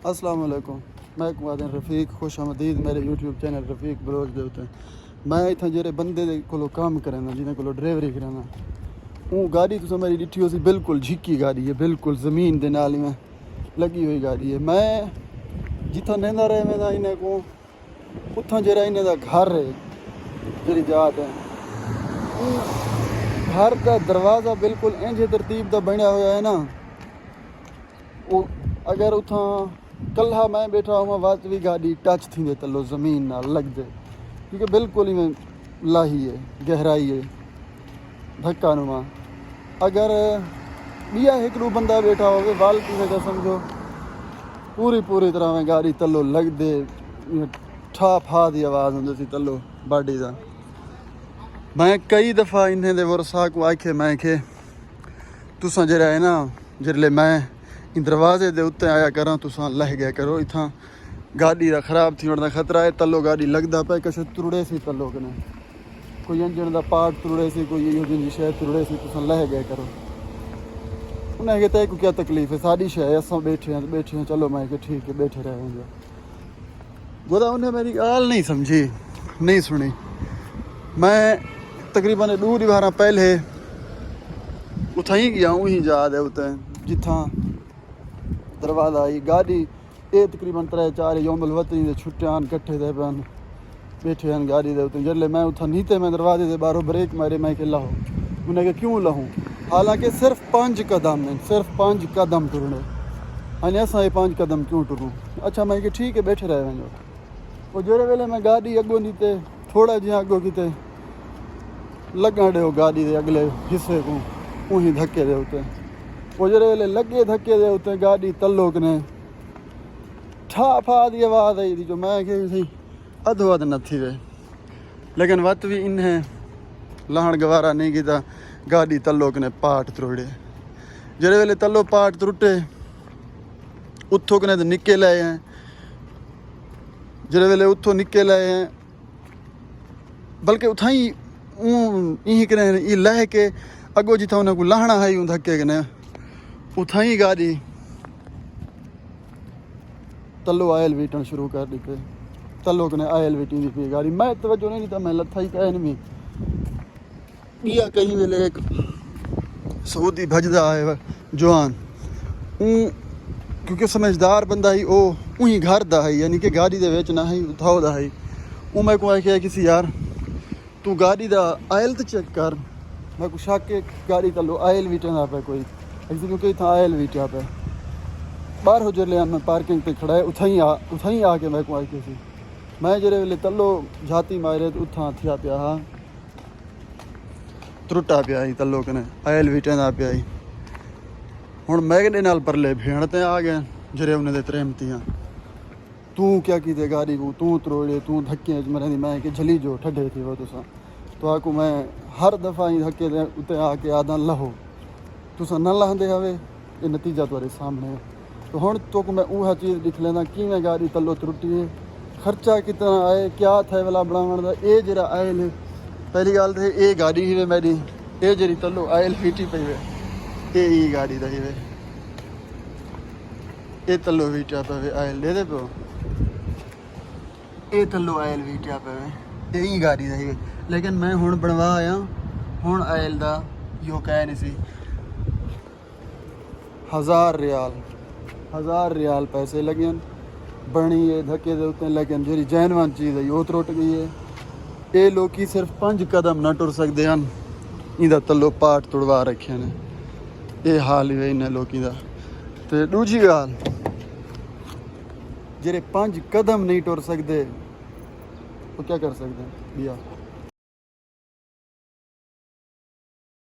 अस्सलाम वालेकुम। मैं कुमार रफीक खुश आमदीद मेरे यूट्यूब चैनल रफीक ब्लॉग दे उत्ते। मैं इत्थै जेह्ड़े बंदे दे कोलों कम्म कराना जिन्हें कोलों ड्राइवरी कराना वो गाड़ी तुसें मेरी डिठी हो सी बिल्कुल झिक्की गाड़ी है, बिल्कुल ज़मीन दे नाल में लगी हुई गाड़ी है। मैं जित्थां लैंदा रहे मैं इन्हें को उत्थां जेह्ड़ा इन्हें दा घर है जेह्ड़ी जात है घर का दरवाज़ा बिल्कुल इंज तरतीब दा बनया हुआ है ना। वो अगर उतना कल्हा मैं बैठा हुआ वत भी गाड़ी टच थी तलो ज़मीन नाल लग दे, क्योंकि बिल्कुल ही लाही है, गहराई है, धक्का नुमा। अगर बिया एक दो बंदा बैठा हो वाल की समझो पूरी तरह में गाड़ी तलो लग दे, ठा फा की आवाज़ होंदी सी तलो बाडी का। मैं कई दफ़ा इन्हें दे वरसा को आखे मैं के तुसा जरा है ना जिसले मैं इन दरवाजे दे उत्ते आया करा तुसा लह गया करो, इतना गाड़ी का खराब थी होने का खतरा है। तलो गाड़ी लगता पे कुछ तुरड़े सी तलो कने कोई इंजन का पार्ट तुरड़े सी, कोई इहो जी शय तुरड़े सी, तुसा लह गया करो। उन्हें कहता है को क्या तकलीफ है, सारी शय असां बैठे हैं चलो। मैं कि ठीक है बैठे रहेंगे। गोदा उन्हें मेरी गाल नहीं समझी, नहीं सुनी। मैं तकरीबन 2 दीवार पहले उथा ही गया हूँ ही याद है उत जिथा दरवाज़ा आई गाड़ी ये तकरीबन 3-4 यौमुल वतनी दे छुट्टियां कट्ठे दे पैन बैठे हैं गाड़ी दे उत्ते। जल्ले मैं उथा नीते मैं दरवाजे दे बाहरों ब्रेक मारे मैं कि लाहूँ, उन्हें कि क्यों लाहूँ, हालांकि सिर्फ 5 कदम हैं, सिर्फ 5 कदम टुरने अने असां ये 5 कदम क्यों टुरूँ। अच्छा मैं कि ठीक है बैठे रहे वञो। वो जेड़े वेले मैं गाड़ी अगो नीते थोड़ा जिहा अगो किते लगण ॾियो गाड़ी दे अगले हिस्से को उही धक्के दे उत्ते। वो जेड़े वेले लगे धक्के दे उत्ते गाड़ी तलो कने ठा फा की आवाज़ आई थी जो मैं कि अधो अध न थी वे, लेकिन वत भी इन्हें लहण गवारा नहीं किया। गाड़ी तलो कने पार्ट त्रुड़े, जेड़े वेले तलो पार्ट त्रुटे उत्थों कने तो निके लाए हैं, जेड़े वेले उत्थों निके लाए हैं बल्कि उथा ही यही कने ये लह के अगो जिथा उन्हें को लाहना है यूं धक्के कने उथा ही गाड़ी तलो आयल वीटन शुरू कर दी पे। तलो कने आयल वीटी दी पी गाड़ी। मैं तवज्जो नहीं था, मैं लथा ही कह नहीं बिया कहीं वेले एक सऊदी भजदा है जवान क्योंकि समझदार बंदा ही ओ उही घर दा है, यानी कि गाड़ी दे विच ना ही उठाओ दा है। वो मैं को आख्या किसी यार तू गाड़ी दा आयल तो चेक कर। मैं को शक के गाड़ी तलो आयल वीटन पे कोई ऐसे, क्योंकि इतना आयल वीटा पे बाहर हो जल्ले मैं पार्किंग पे खड़ा है उथा ही आके मैं को आखे सी। मैं जेरे वेले तलो जाती मारे तो उथा थिया पिया हा त्रुटा पिया ही तलो कने आयल वीटन पिया ही। हुण मैगने नाल परले भेण ते आ गए जरे उन्हें दे त्रेमतियां तू क्या की दे गाड़ी को तू त्रोड़े तू धक्के मरे। मैं कि झली जो ठड्डे थी वो तुसा तो आकू मैं हर दफ़ा ही धक्के दे उते आके आदा लहो तुसा न लहंदे हवे, ये नतीजा तुहारे सामने है। तो हुण तो मैं उहा चीज़ दिख लेना किवें गाड़ी तलो त्रुटी है, खर्चा कितना आए, क्या थे वाला बनावन दा। ये जरा आयल है पहली गल तो ये गाड़ी ही वे मेरी, ये जरी तलो आयल वीटी पई वे ये गाड़ी दा ही वे, ये तलो वीटिया पे आयल दे पे ये तलो आयल वीटिया पे यही गाड़ी दा ही वे। लेकिन मैं हुण बनवा आया हुण आयल दा यो कह नहीं सी 1000 रियाल पैसे लगे बनी है धक्के दे उत्ते। लेकिन जी जैनवन चीज़ है वो त्रुट गई है। ये लोग सिर्फ 5 कदम ना टुर सकते हैं, इहदा तलो पार्ट तुड़वा रखे ने। ये हाल ही इन्हें लोगों का। तो दूजी गाल जेरे 5 कदम नहीं टुर सकते वो क्या कर सकते हैं भैया।